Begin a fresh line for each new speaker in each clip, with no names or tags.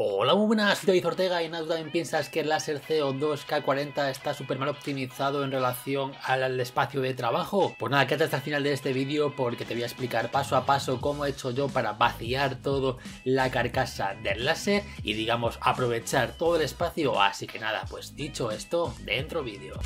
Hola, muy buenas, soy David Ortega y nada, ¿tú también piensas que el láser CO2 K40 está súper mal optimizado en relación al espacio de trabajo? Pues nada, quédate hasta el final de este vídeo porque te voy a explicar paso a paso cómo he hecho yo para vaciar todo la carcasa del láser y digamos aprovechar todo el espacio. Así que nada, pues dicho esto, dentro vídeo.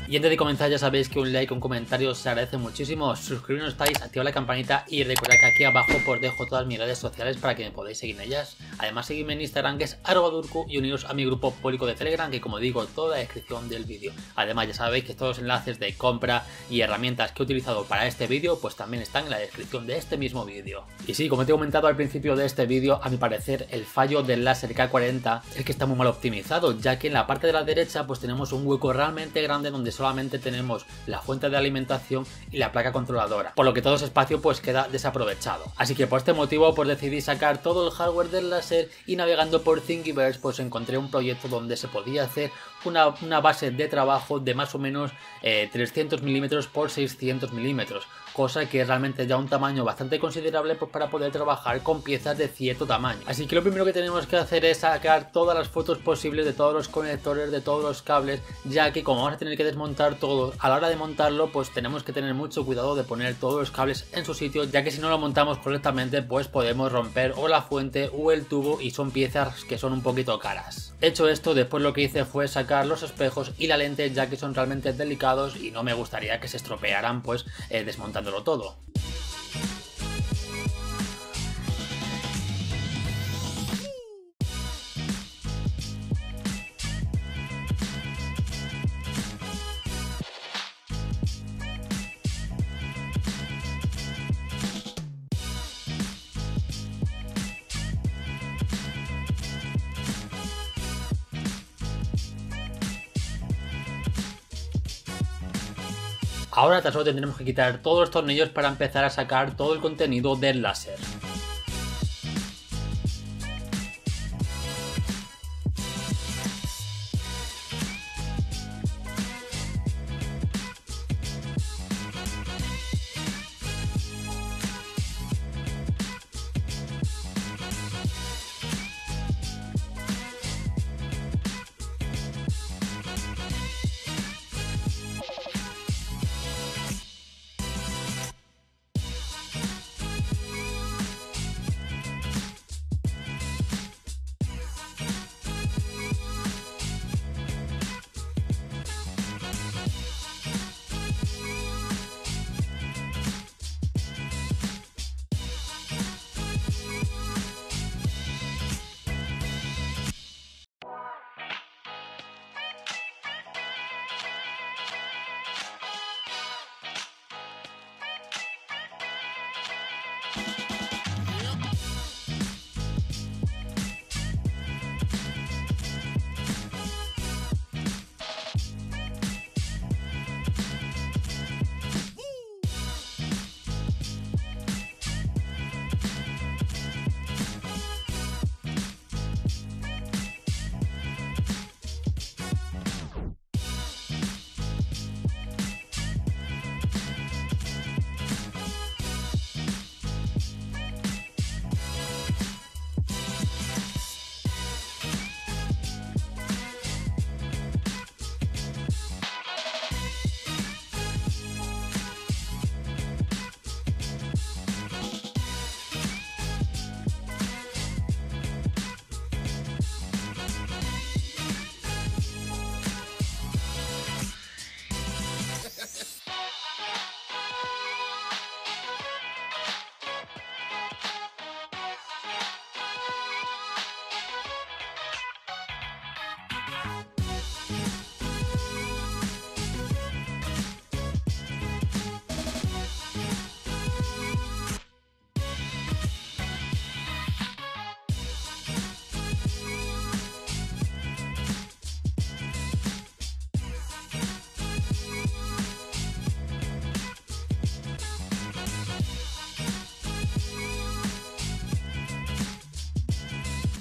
Y antes de comenzar ya sabéis que un like, un comentario se agradece muchísimo, suscribiros no estáis, activad la campanita y recordad que aquí abajo os dejo todas mis redes sociales para que me podáis seguir en ellas. Además seguidme en Instagram que es @durku y uniros a mi grupo público de Telegram que como digo toda la descripción del vídeo. Además ya sabéis que todos los enlaces de compra y herramientas que he utilizado para este vídeo pues también están en la descripción de este mismo vídeo. Y sí, como te he comentado al principio de este vídeo, a mi parecer el fallo del láser K40 es que está muy mal optimizado, ya que en la parte de la derecha pues tenemos un hueco realmente grande donde solamente tenemos la fuente de alimentación y la placa controladora, por lo que todo ese espacio pues queda desaprovechado. Así que por este motivo pues decidí sacar todo el hardware del láser y navegando por Thingiverse pues encontré un proyecto donde se podía hacer una base de trabajo de más o menos 300 milímetros por 600 milímetros, cosa que es realmente ya un tamaño bastante considerable pues para poder trabajar con piezas de cierto tamaño. Así que lo primero que tenemos que hacer es sacar todas las fotos posibles de todos los conectores, de todos los cables, ya que como vamos a tener que desmontar todo, a la hora de montarlo pues tenemos que tener mucho cuidado de poner todos los cables en su sitio, ya que si no lo montamos correctamente pues podemos romper o la fuente o el tubo y son piezas que son un poquito caras. Hecho esto, después lo que hice fue sacar los espejos y la lente, ya que son realmente delicados y no me gustaría que se estropearan pues desmontándolo todo. Ahora tan solo tendremos que quitar todos los tornillos para empezar a sacar todo el contenido del láser.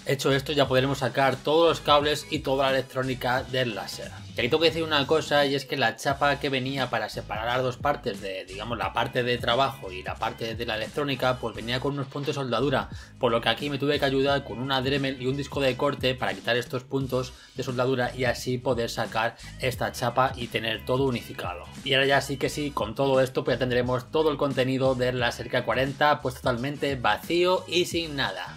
Hecho esto ya podremos sacar todos los cables y toda la electrónica del láser. Y aquí tengo que decir una cosa, y es que la chapa que venía para separar las dos partes de, digamos, la parte de trabajo y la parte de la electrónica, pues venía con unos puntos de soldadura, por lo que aquí me tuve que ayudar con una Dremel y un disco de corte para quitar estos puntos de soldadura y así poder sacar esta chapa y tener todo unificado. Y ahora ya sí que sí, con todo esto pues ya tendremos todo el contenido del Laser K40 pues totalmente vacío y sin nada.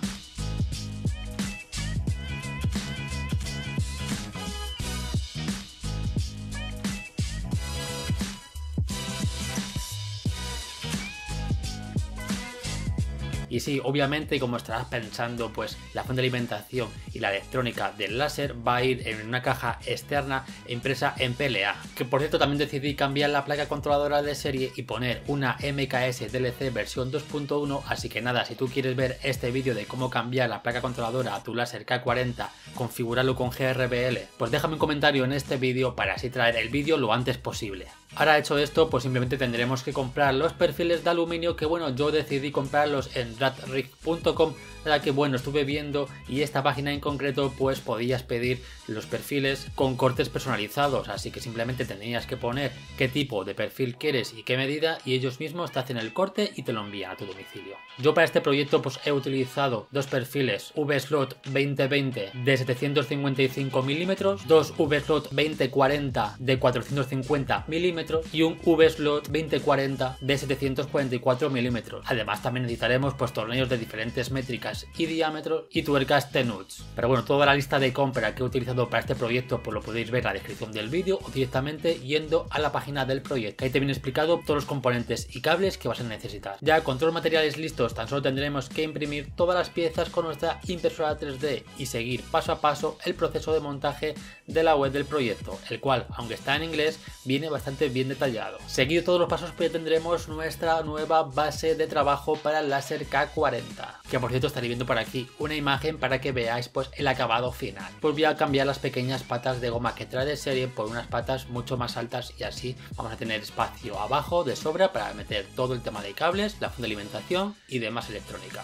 Y sí, obviamente, como estarás pensando, pues la fuente de alimentación y la electrónica del láser va a ir en una caja externa impresa en PLA. Que por cierto también decidí cambiar la placa controladora de serie y poner una MKS DLC versión 2.1, así que nada, si tú quieres ver este vídeo de cómo cambiar la placa controladora a tu láser K40, configurarlo con GRBL, pues déjame un comentario en este vídeo para así traer el vídeo lo antes posible. Ahora hecho esto, pues simplemente tendremos que comprar los perfiles de aluminio que bueno, yo decidí comprarlos en radrig.com, la que bueno, estuve viendo y esta página en concreto pues podías pedir los perfiles con cortes personalizados, así que simplemente tenías que poner qué tipo de perfil quieres y qué medida y ellos mismos te hacen el corte y te lo envían a tu domicilio. Yo para este proyecto pues he utilizado dos perfiles V-Slot 2020 de 755 mm, dos V-Slot 2040 de 450 mm y un V-Slot 2040 de 744 mm. Además también necesitaremos pues tornillos de diferentes métricas y diámetros y tuercas T-Nuts. Pero bueno, toda la lista de compra que he utilizado para este proyecto pues lo podéis ver en la descripción del vídeo o directamente yendo a la página del proyecto. Ahí te viene explicado todos los componentes y cables que vas a necesitar. Ya con todos los materiales listos, tan solo tendremos que imprimir todas las piezas con nuestra impresora 3D y seguir paso a paso el proceso de montaje de la web del proyecto, el cual, aunque está en inglés, viene bastante bien detallado. Seguido todos los pasos pues tendremos nuestra nueva base de trabajo para el Laser K40, que por cierto estaréis viendo por aquí una imagen para que veáis pues el acabado final. Pues voy a cambiar las pequeñas patas de goma que trae de serie por unas patas mucho más altas y así vamos a tener espacio abajo de sobra para meter todo el tema de cables, la fuente de alimentación y demás electrónica.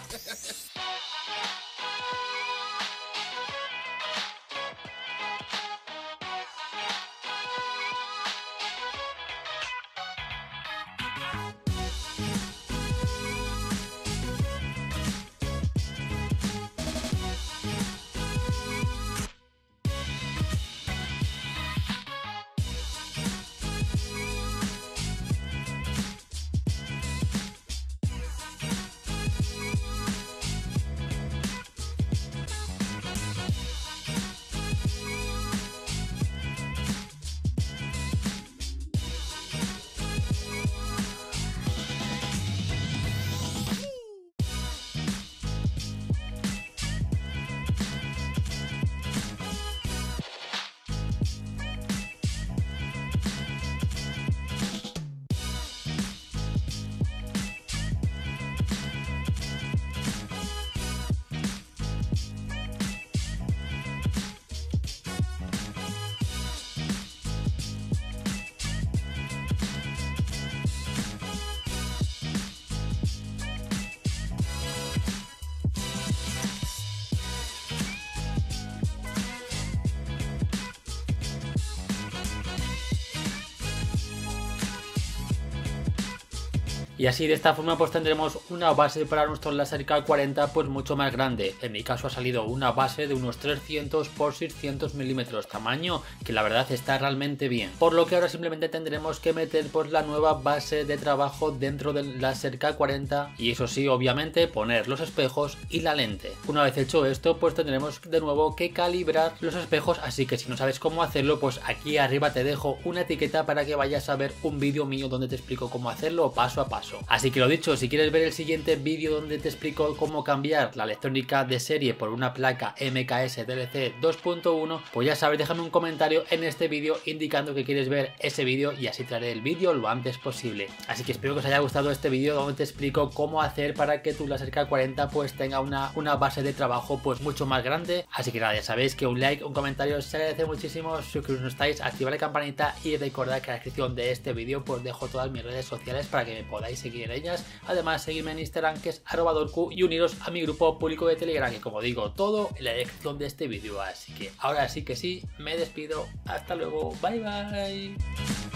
Y así de esta forma pues tendremos una base para nuestro Laser K40 pues mucho más grande. En mi caso ha salido una base de unos 300 x 600 milímetros, tamaño que la verdad está realmente bien. Por lo que ahora simplemente tendremos que meter pues la nueva base de trabajo dentro del Laser K40 y eso sí, obviamente poner los espejos y la lente. Una vez hecho esto pues tendremos de nuevo que calibrar los espejos, así que si no sabes cómo hacerlo pues aquí arriba te dejo una etiqueta para que vayas a ver un vídeo mío donde te explico cómo hacerlo paso a paso. Así que lo dicho, si quieres ver el siguiente vídeo donde te explico cómo cambiar la electrónica de serie por una placa MKS DLC 2.1, pues ya sabes, déjame un comentario en este vídeo indicando que quieres ver ese vídeo y así traeré el vídeo lo antes posible. Así que espero que os haya gustado este vídeo donde te explico cómo hacer para que tu Laser K40 pues tenga una base de trabajo pues mucho más grande. Así que nada, ya sabéis que un like, un comentario se agradece muchísimo, suscribiros si no estáis, activad la campanita y recordad que en la descripción de este vídeo pues dejo todas mis redes sociales para que me podáis podáis seguir en ellas. Además, seguidme en Instagram, que es @dorku, y uniros a mi grupo público de Telegram, que como digo, todo en la descripción de este vídeo. Así que ahora sí que sí, me despido. Hasta luego, bye bye.